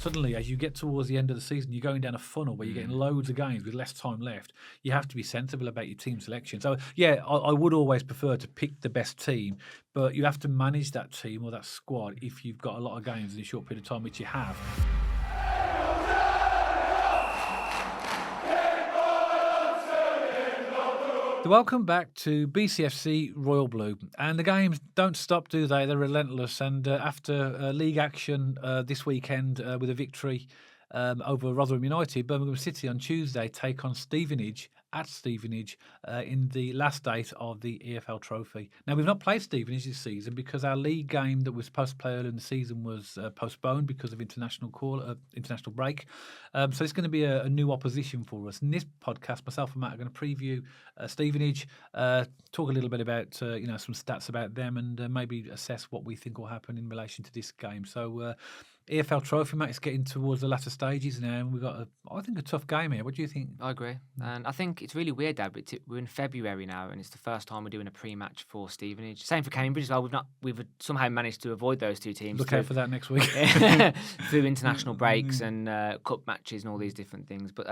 suddenly, as you get towards the end of the season, you're going down a funnel where you're getting loads of games with less time left. You have to be sensible about your team selection. So, yeah, I would always prefer to pick the best team, but you have to manage that team or that squad if you've got a lot of games in a short period of time, which you have. Welcome back to BCFC Royal Blue. And the games don't stop, do they? They're relentless. And after league action this weekend with a victory over Rotherham United, Birmingham City on Tuesday take on Stevenage at Stevenage in the last date of the EFL Trophy. Now, we've not played Stevenage this season because our league game that was supposed to play earlier in the season was postponed because of international break. So it's going to be a new opposition for us. In this podcast, myself and Matt are going to preview Stevenage, talk a little bit about some stats about them, and maybe assess what we think will happen in relation to this game. So EFL Trophy, Matt, is getting towards the latter stages now, and we've got, I think, a tough game here. What do you think? I agree. And I think it's really weird, Dad, but we're in February now, and it's the first time we're doing a pre-match for Stevenage. Same for Cambridge as well. We've somehow managed to avoid those two teams. Look out for that next week. Through international breaks and cup matches and all these different things. But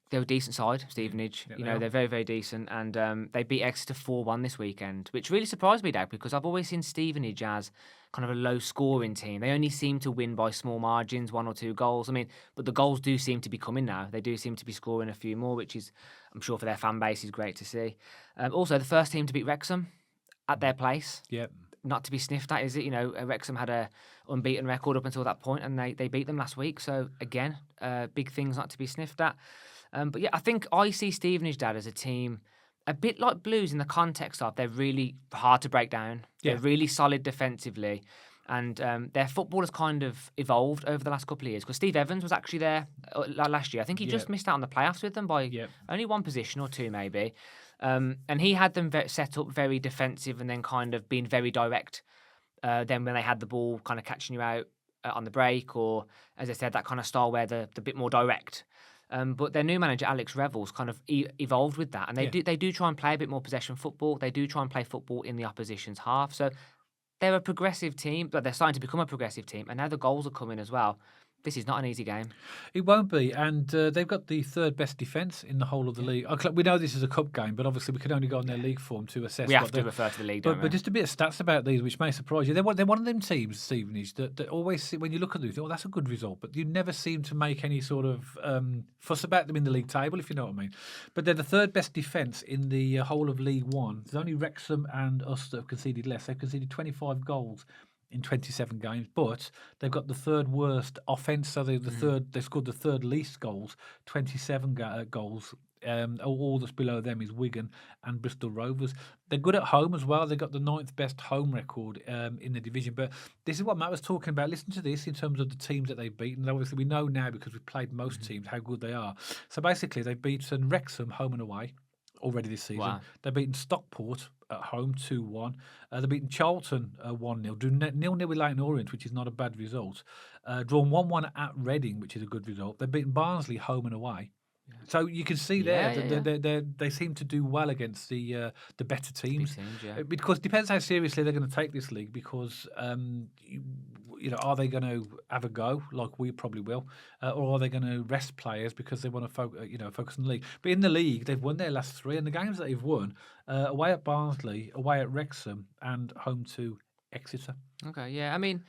they're a decent side, Stevenage. Yeah, they're very, very decent. And they beat Exeter 4-1 this weekend, which really surprised me, Dad, because I've always seen Stevenage as kind of a low-scoring team. They only seem to win by small margins, 1 or 2 goals. I mean, but the goals do seem to be coming now. They do seem to be scoring a few more, which is, I'm sure, for their fan base is great to see. Also, the first team to beat Wrexham at their place. Yep. Not to be sniffed at, is it? Wrexham had a unbeaten record up until that point, and they beat them last week. So, again, big things not to be sniffed at. But yeah, I think I see Stevenage, Dad, as a team a bit like Blues in the context of they're really hard to break down. Yeah. They're really solid defensively. And their football has kind of evolved over the last couple of years. Because Steve Evans was actually there last year. I think he just missed out on the playoffs with them by only one position or two, maybe. And he had them set up very defensive and then kind of being very direct. Then when they had the ball, kind of catching you out on the break, or, as I said, that kind of style where they're a bit more direct. But their new manager, Alex Revels, kind of evolved with that. And they do try and play a bit more possession football. They do try and play football in the opposition's half. So they're a progressive team, but they're starting to become a progressive team. And now the goals are coming as well. This is not an easy game. It won't be. And they've got the third best defence in the whole of the league. We know this is a cup game, but obviously we can only go on their league form to assess. We have to refer to the league, don't we? But just a bit of stats about these, which may surprise you. They're one of them teams, Stevenage, that always, when you look at them, you think, oh, that's a good result. But you never seem to make any sort of fuss about them in the league table, if you know what I mean. But they're the third best defence in the whole of League One. There's only Wrexham and us that have conceded less. They've conceded 25 goals in 27 games, but they've got the third worst offence. So they scored the third least goals, 27 goals. All that's below them is Wigan and Bristol Rovers. They're good at home as well. They've got the 9th best home record in the division. But this is what Matt was talking about. Listen to this in terms of the teams that they've beaten. Obviously, we know now because we've played most teams how good they are. So basically, they've beaten Wrexham home and away already this season. Wow. They've beaten Stockport at home 2-1. They've beaten Charlton 1-0. Drew 0-0 with Leyton Orient, which is not a bad result. Drawn 1-1 at Reading, which is a good result. They've beaten Barnsley home and away. So you can see they seem to do well against the better teams. Because it depends how seriously they're going to take this league. Because are they going to have a go like we probably will, or are they going to rest players because they want to focus on the league? But in the league, they've won their last 3, and the games that they've won away at Barnsley, away at Wrexham, and home to Exeter. Okay, yeah. I mean,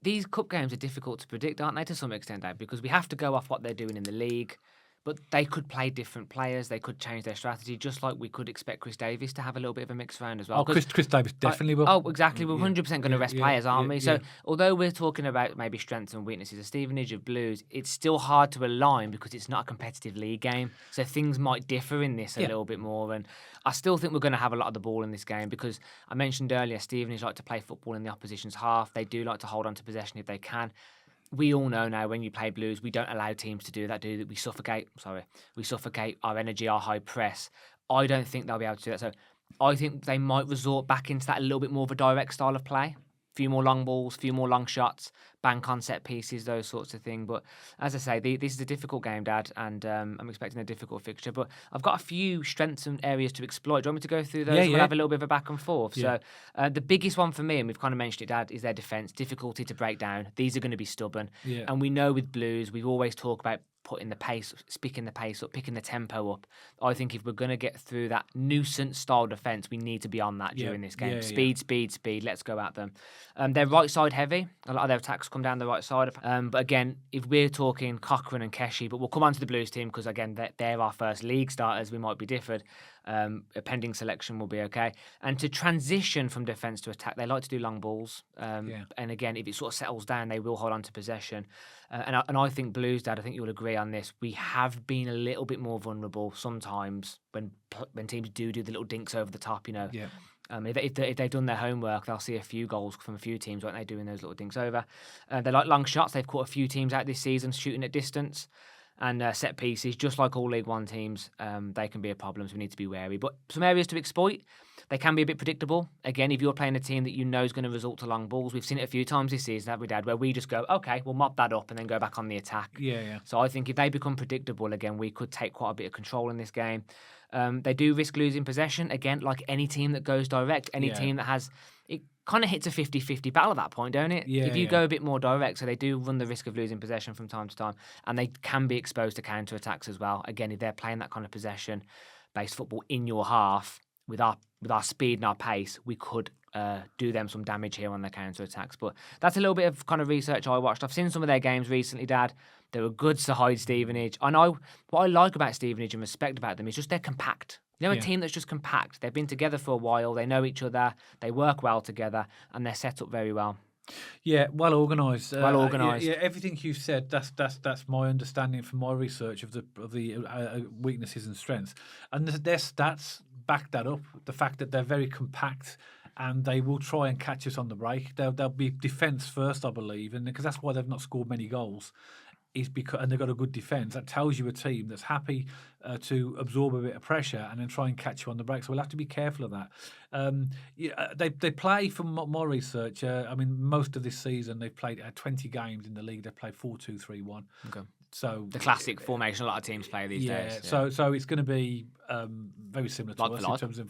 these cup games are difficult to predict, aren't they, to some extent, Dave? Because we have to go off what they're doing in the league. But they could play different players. They could change their strategy, just like we could expect Chris Davies to have a little bit of a mix around as well. Oh, Chris Davies definitely will. Oh, exactly. We're 100% going to rest players, aren't we? So although we're talking about maybe strengths and weaknesses of Stevenage, of Blues, it's still hard to align because it's not a competitive league game. So things might differ in this a little bit more. And I still think we're going to have a lot of the ball in this game because I mentioned earlier, Stevenage like to play football in the opposition's half. They do like to hold on to possession if they can. We all know now when you play Blues, we don't allow teams to do that, do that. We suffocate our energy, our high press. I don't think they'll be able to do that. So I think they might resort back into that a little bit more of a direct style of play. few more long balls, few more long shots, bank on set pieces, those sorts of things. But as I say, this is a difficult game, Dad, and I'm expecting a difficult fixture. But I've got a few strengths and areas to exploit. Do you want me to go through those? We'll have a little bit of a back and forth. Yeah. So the biggest one for me, and we've kind of mentioned it, Dad, is their defence. Difficulty to break down. These are going to be stubborn. Yeah. And we know with Blues, we've always talked about putting the pace, picking the pace up, picking the tempo up. I think if we're going to get through that nuisance style defence, we need to be on that during this game. Speed. Let's go at them. They're right side heavy. A lot of their attacks come down the right side. But again, if we're talking Cochrane and Keshi, but we'll come on to the Blues team because again, they're our first league starters. We might be differed. A pending selection will be okay. And to transition from defence to attack, they like to do long balls. And again, if it sort of settles down, they will hold on to possession. And I think Blues, Dad, I think you'll agree on this. We have been a little bit more vulnerable sometimes when teams do the little dinks over the top, you know. Yeah. If they've done their homework, they'll see a few goals from a few teams, won't they, doing those little dinks over. They like long shots. They've caught a few teams out this season shooting at distance. And set pieces, just like all League One teams, they can be a problem, so we need to be wary. But some areas to exploit, they can be a bit predictable. Again, if you're playing a team that you know is going to result to long balls, we've seen it a few times this season, haven't we, Dad, where we just go, okay, we'll mop that up and then go back on the attack. Yeah. So I think if they become predictable, again, we could take quite a bit of control in this game. They do risk losing possession, again, like any team that goes direct, any team that has... It kind of hits a 50-50 battle at that point, don't it? If you go a bit more direct, so they do run the risk of losing possession from time to time, and they can be exposed to counter-attacks as well. Again, if they're playing that kind of possession-based football in your half, with our speed and our pace, we could do them some damage here on their counter-attacks. But that's a little bit of kind of research I watched. I've seen some of their games recently, Dad. They were good side, Stevenage. I know what I like about Stevenage and respect about them is just they're compact. You know, a team that's just compact. They've been together for a while. They know each other. They work well together, and they're set up very well. Yeah, well organised. Well organised. Yeah, everything you've said. That's my understanding from my research of the weaknesses and strengths, and their stats back that up. The fact that they're very compact. And they will try and catch us on the break. They'll be defence first, I believe, and because that's why they've not scored many goals. And they've got a good defence. That tells you a team that's happy to absorb a bit of pressure and then try and catch you on the break. So we'll have to be careful of that. They play, from my research, most of this season they've played 20 games in the league. They've played 4-2-3-1. Okay. So the classic formation a lot of teams play these days. So it's going to be very similar to us in terms of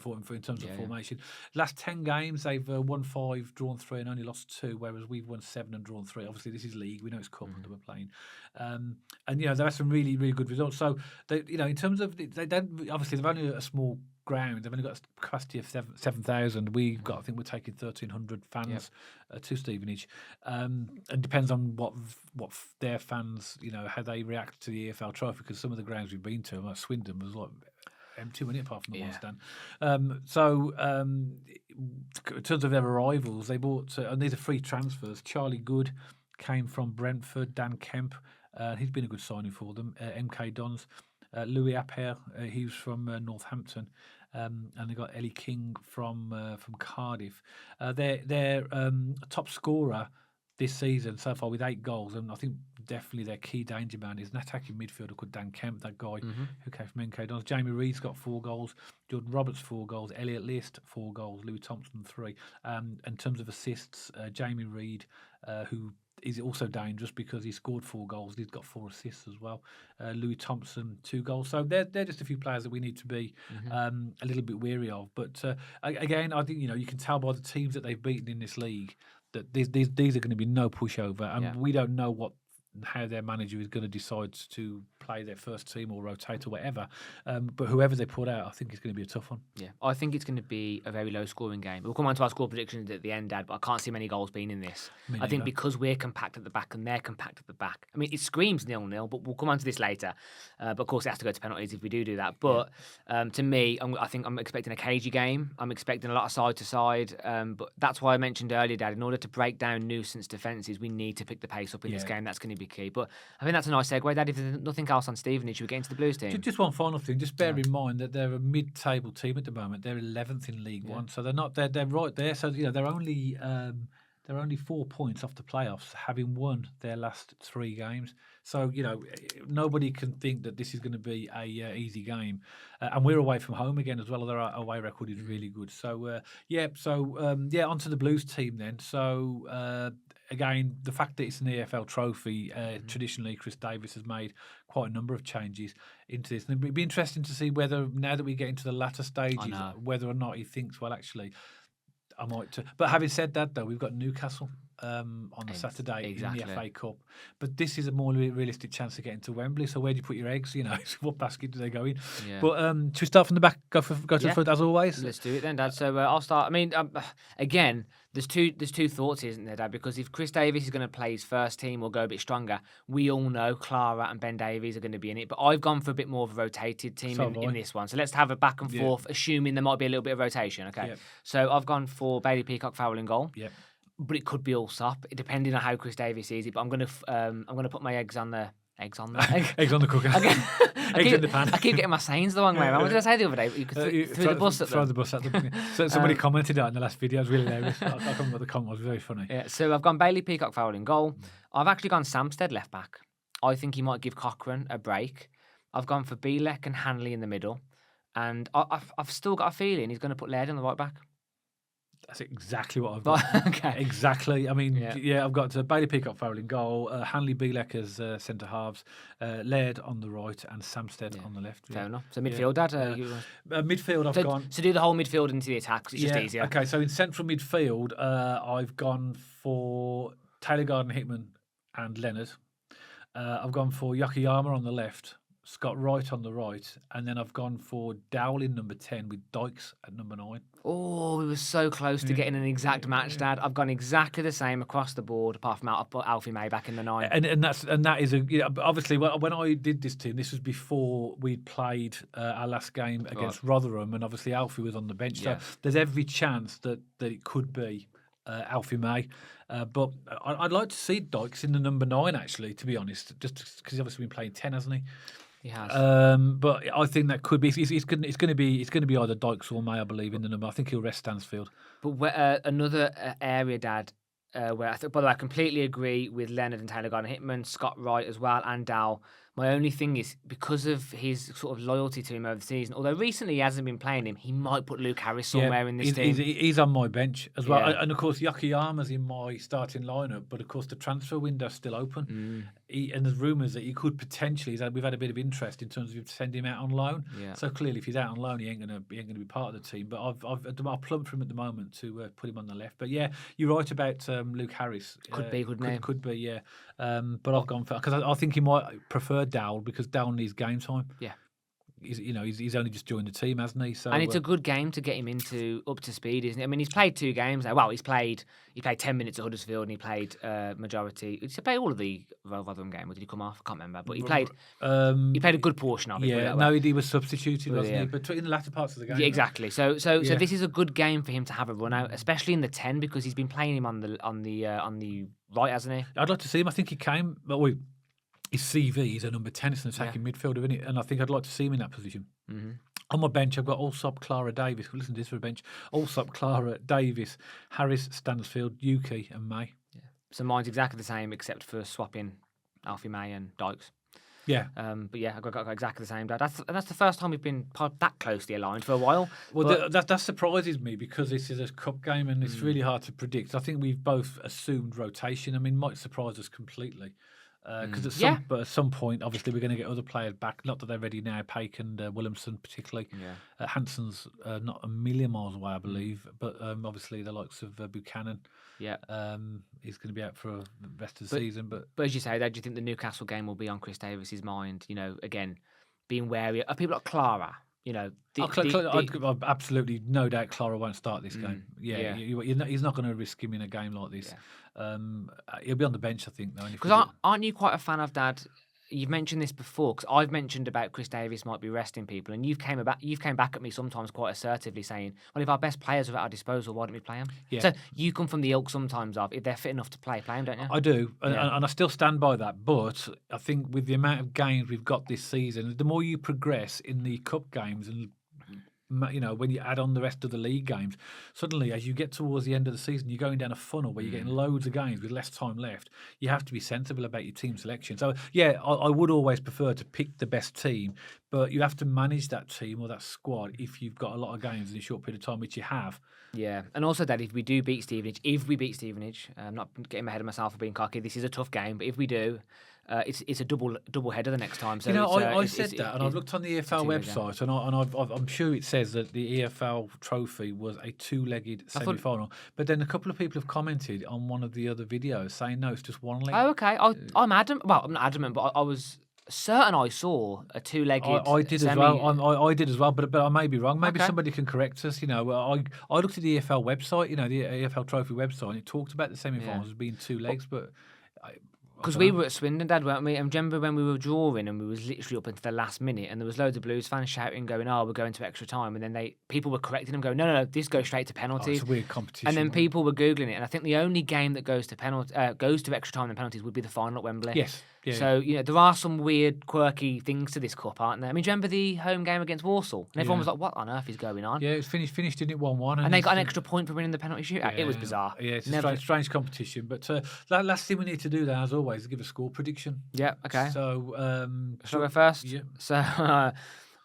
formation. Last 10 games they've won 5, drawn 3, and only lost 2, whereas we've won 7 and drawn 3. Obviously, this is league. We know it's cup that we're playing, and they've had some really, really good results. So in terms of they don't, obviously they've only a small ground. They've only got a capacity of 7,000. We've got, I think we're taking 1,300 fans to Stevenage, and depends on what their fans, how they react to the EFL Trophy, because some of the grounds we've been to, like Swindon, was like empty, wasn't it, apart from the one stand. In terms of their arrivals, they bought, and these are free transfers. Charlie Good came from Brentford. Dan Kemp, he's been a good signing for them. MK Dons. Louis Appert, he was from Northampton, and they got Ellie King from Cardiff. Their top scorer this season so far with 8 goals, and I think definitely their key danger man is an attacking midfielder called Dan Kemp, that guy who came from MK Dons. Jamie Reed's got 4 goals, Jordan Roberts 4 goals, Elliot List 4 goals, Louis Thompson 3. In terms of assists, Jamie Reed, who is also dangerous because he scored 4 goals. He's got 4 assists as well. Louis Thompson 2 goals. So they're just a few players that we need to be a little bit wary of. But again, I think you can tell by the teams that they've beaten in this league that these are going to be no pushover, and we don't know how their manager is going to decide to play their first team or rotate or whatever. But whoever they put out, I think it's going to be a tough one. Yeah, I think it's going to be a very low-scoring game. We'll come on to our score predictions at the end, Dad, but I can't see many goals being in this. I think because we're compact at the back and they're compact at the back. I mean, it screams 0-0, but we'll come on to this later. But of course, it has to go to penalties if we do that. But to me, I think I'm expecting a cagey game. I'm expecting a lot of side-to-side. But that's why I mentioned earlier, Dad, in order to break down nuisance defences, we need to pick the pace up in this game. That's going to be key. But I think that's a nice segue, Dad. If there's nothing else on Stevenage, should we get into the Blues team? Just one final thing. Just bear in mind that they're a mid-table team at the moment. They're 11th in League One, so they're not. They're right there. So they're only they're only 4 points off the playoffs, having won their last 3 games. So, nobody can think that this is going to be a easy game. And we're away from home again as well. Their away record is really good. So, onto the Blues team then. So, again, the fact that it's an EFL trophy, traditionally Chris Davis has made quite a number of changes into this. And it'd be interesting to see whether, now that we get into the latter stages, whether or not he thinks, well, actually, I might. But having said that, though, we've got Newcastle on the Saturday in the FA Cup. But this is a more realistic chance to get into Wembley. So where do you put your eggs? What basket do they go in? Yeah. But should we start from the back? Go to the front as always. Let's do it then, Dad. So I'll start. I mean, again, there's two thoughts, isn't there, Dad? Because if Chris Davis is going to play his first team or go a bit stronger, we all know Clara and Ben Davies are going to be in it. But I've gone for a bit more of a rotated team in this one. So let's have a back and forth, assuming there might be a little bit of rotation. Okay. Yep. So I've gone for Bailey Peacock Farrell in goal. Yep. But it could be all sop, depending on how Chris Davis sees it. But I'm gonna put my eggs on the eggs on the cooker. Eggs in the pan. I keep getting my sayings the wrong way. What did I say the other day? You could throw the bus at them. Throw the bus at them. So somebody commented on in the last video. It was really hilarious. I can't remember what the comment was. Very funny. Yeah. So I've gone Bailey Peacock Farrell in goal. I've actually gone Samstead left back. I think he might give Cochrane a break. I've gone for Bielek and Hanley in the middle, and I've still got a feeling he's going to put Laird on the right back. That's exactly what I've got. Okay. Exactly. I mean, I've got Bailey Peacock Farrell in goal, Hanley Bielek as centre halves, Laird on the right, and Samstead on the left. Fair enough. So midfield, Dad? Midfield, I've gone. So do the whole midfield into the attack, 'cause it's just easier. Okay, so in central midfield, I've gone for Taylor Garden-Hickman and Leonard. I've gone for Yokoyama on the left, Scott Wright on the right, and then I've gone for Dowell in number 10 with Dykes at number 9. Oh, we were so close to getting an exact match, Dad. I've gone exactly the same across the board, apart from Alfie May back in the 9. And that is obviously when I did this team, this was before we'd played our last game against Rotherham, and obviously Alfie was on the bench. So there's every chance that it could be Alfie May. But I'd like to see Dykes in the number 9, actually, to be honest, just because he's obviously been playing 10, hasn't he? He has. But I think that could be. It's going to be either Dykes or May, I believe, in the number. I think he'll rest Stansfield. But another area, Dad, where I think, by the way, I completely agree with Leonard and Taylor Garden-Hickman, Scott Wright as well, and Dowell. My only thing is, because of his sort of loyalty to him over the season, although recently he hasn't been playing him, he might put Luke Harris somewhere in this team. He's on my bench as well. And of course, Yokoyama's in my starting lineup, but of course, the transfer window's still open. And there's rumours that he could potentially, we've had a bit of interest in terms of sending him out on loan. Yeah. So clearly, if he's out on loan, he ain't going to be part of the team. But I've plumped for him at the moment to put him on the left. But yeah, you're right about Luke Harris. Could be, couldn't he? Could be, yeah. But I've gone for, because I think he might prefer Dowell, because Dowell needs game time. Yeah. He's only just joined the team, hasn't he? So, and it's a good game to get him up to speed, isn't it? I mean, he's played 2 games now. Well, he played 10 minutes at Huddersfield, and he played majority. Did he play all of the Rotherham game, or did he come off? I can't remember. But he played. He played a good portion of it. Yeah, no, he was substituted, wasn't he? But in the latter parts of the game. Yeah, exactly. So this is a good game for him to have a run out, especially in the 10, because he's been playing him on the right, hasn't he? I'd like to see him. I think he came. His CV is a number 10, it's an attacking midfielder, isn't it? And I think I'd like to see him in that position. Mm-hmm. On my bench, I've got Allsop, Clara, Davis. Listen to this for a bench. Allsop, Clara, Davis, Harris, Stansfield, Yuki, and May. Yeah. So mine's exactly the same, except for swapping Alfie May and Dykes. Yeah. But yeah, I've got exactly the same. That's the first time we've been that closely aligned for a while. Well, that surprises me, because this is a cup game and it's really hard to predict. I think we've both assumed rotation. I mean, it might surprise us completely. Because at some point, obviously, we're going to get other players back. Not that they're ready now, Paik and Williamson particularly. Yeah. Hansen's not a million miles away, I believe. But obviously, the likes of Buchanan. Yeah. He's going to be out for the rest of the season. But as you say, do you think the Newcastle game will be on Chris Davis's mind? Again, being wary of people like Clara. I've absolutely no doubt Clara won't start this game. Yeah. He's not going to risk him in a game like this. Yeah. He'll be on the bench, I think, though. Because aren't you quite a fan of, Dad? You've mentioned this before, because I've mentioned about Chris Davis might be resting people, and you've came back at me sometimes quite assertively saying, well, if our best players are at our disposal, why don't we play them? Yeah. So you come from the ilk sometimes of, if they're fit enough to play them, don't you? I do, and I still stand by that. But I think with the amount of games we've got this season, the more you progress in the cup games and when you add on the rest of the league games, suddenly as you get towards the end of the season, you're going down a funnel where you're getting loads of games with less time left. You have to be sensible about your team selection. So yeah, I would always prefer to pick the best team, but you have to manage that team or that squad if you've got a lot of games in a short period of time, which you have. Yeah, and also that if we beat Stevenage, I'm not getting ahead of myself for being cocky. This is a tough game, but if we do, it's a double header the next time. So I said that, and I've looked on the EFL website, and I'm sure it says that the EFL trophy was a two-legged semi-final. But then a couple of people have commented on one of the other videos saying no, it's just one leg. Oh, okay. I'm adamant. Well, I'm not adamant, but I was certain I saw a two-legged. I did as well. I did as well, but I may be wrong. Maybe somebody can correct us. I looked at the EFL website, the EFL trophy website, and it talked about the semi-finals as being two legs, but. Because we were at Swindon, Dad, weren't we? And remember when we were drawing and we was literally up into the last minute and there was loads of Blues fans shouting, going, "Oh, we're going to extra time." And then people were correcting them, going, "No, this goes straight to penalties." It's a weird competition. And then people were Googling it. And I think the only game that goes to extra time and penalties would be the final at Wembley. Yes. Yeah, so, there are some weird, quirky things to this cup, aren't there? I mean, do you remember the home game against Walsall? And everyone was like, what on earth is going on? Yeah, it was finished in it 1-1. And they got an extra point for winning the penalty shootout. It was bizarre. Yeah, it's a strange competition. But last thing we need to do then, as always, is give a score prediction. Yeah, okay. So, shall I go first? Yeah. So, I'm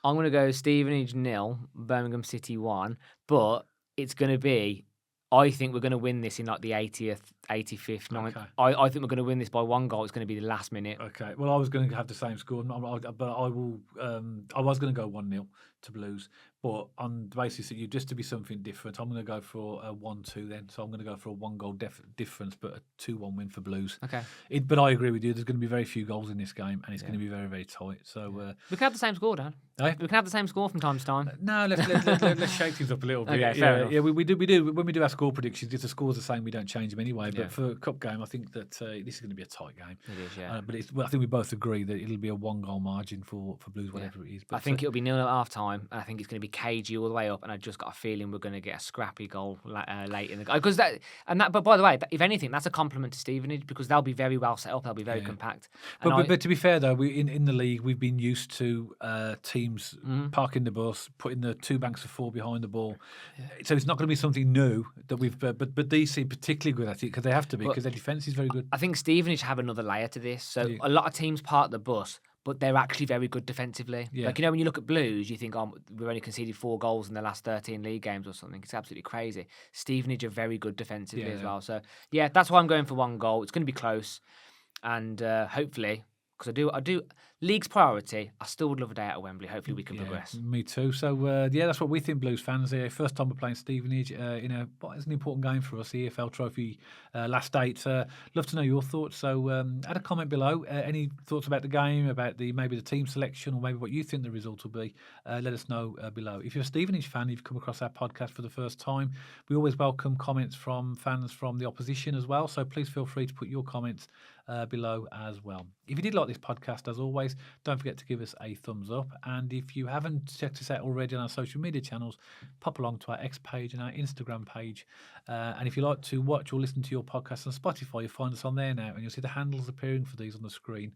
going to go Stevenage 0, Birmingham City 1, but it's going to be... I think we're going to win this in like the 80th, 85th, 9th. Okay. I think we're going to win this by one goal. It's going to be the last minute. Okay. Well, I was going to have the same score, but I will. I was going to go 1-0 to Blues, but on the basis that just to be something different, I'm going to go for a 1-2 then. So I'm going to go for a 1-goal difference, but a 2-1 win for Blues. Okay. But I agree with you. There's going to be very few goals in this game, and it's going to be very, very tight. So we can have the same score, Dan. Eh? We can have the same score from time to time. No, let's shake things up a little bit. Okay, fair enough. Yeah, we do. When we do our score predictions, if the score's the same, we don't change them anyway. But for a cup game, I think that this is going to be a tight game. It is, yeah. But I think we both agree that it'll be a 1-goal margin for Blues, whatever it is. But I think it'll be 0 at half time. I think it's going to be cagey all the way up, and I just got a feeling we're going to get a scrappy goal late in the game. But by the way, if anything, that's a compliment to Stevenage because they'll be very well set up. They'll be very compact. But to be fair though, in the league we've been used to teams parking the bus, putting the two banks of four behind the ball. Yeah. So it's not going to be something new that we've. But these seem particularly good at it because they have to be because their defence is very good. I think Stevenage have another layer to this. So a lot of teams park the bus, but they're actually very good defensively. Yeah. Like, when you look at Blues, you think, we've only conceded 4 goals in the last 13 league games or something. It's absolutely crazy. Stevenage are very good defensively as well. So, yeah, that's why I'm going for 1 goal. It's going to be close. And hopefully, because I do, league's priority, I still would love a day out of Wembley. Hopefully we can progress. Me too. So, that's what we think, Blues fans. First time we're playing Stevenage what is an important game for us, the EFL Trophy last date. Love to know your thoughts. So add a comment below. Any thoughts about the game, about maybe the team selection, or maybe what you think the result will be. Let us know below. If you're a Stevenage fan, you've come across our podcast for the first time, we always welcome comments from fans from the opposition as well. So please feel free to put your comments below as well. If you did like this podcast, as always, don't forget to give us a thumbs up. And if you haven't checked us out already on our social media channels, pop along to our X page and our Instagram page. And if you like to watch or listen to your podcast on Spotify, you'll find us on there now, and you'll see the handles appearing for these on the screen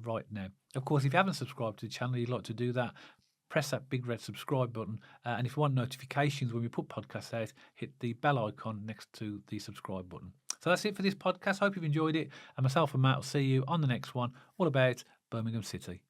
right now. Of course, if you haven't subscribed to the channel, you'd like to do that, press that big red subscribe button. And if you want notifications when we put podcasts out, hit the bell icon next to the subscribe button. So that's it for this podcast. Hope you've enjoyed it. And myself and Matt will see you on the next one, all about Birmingham City.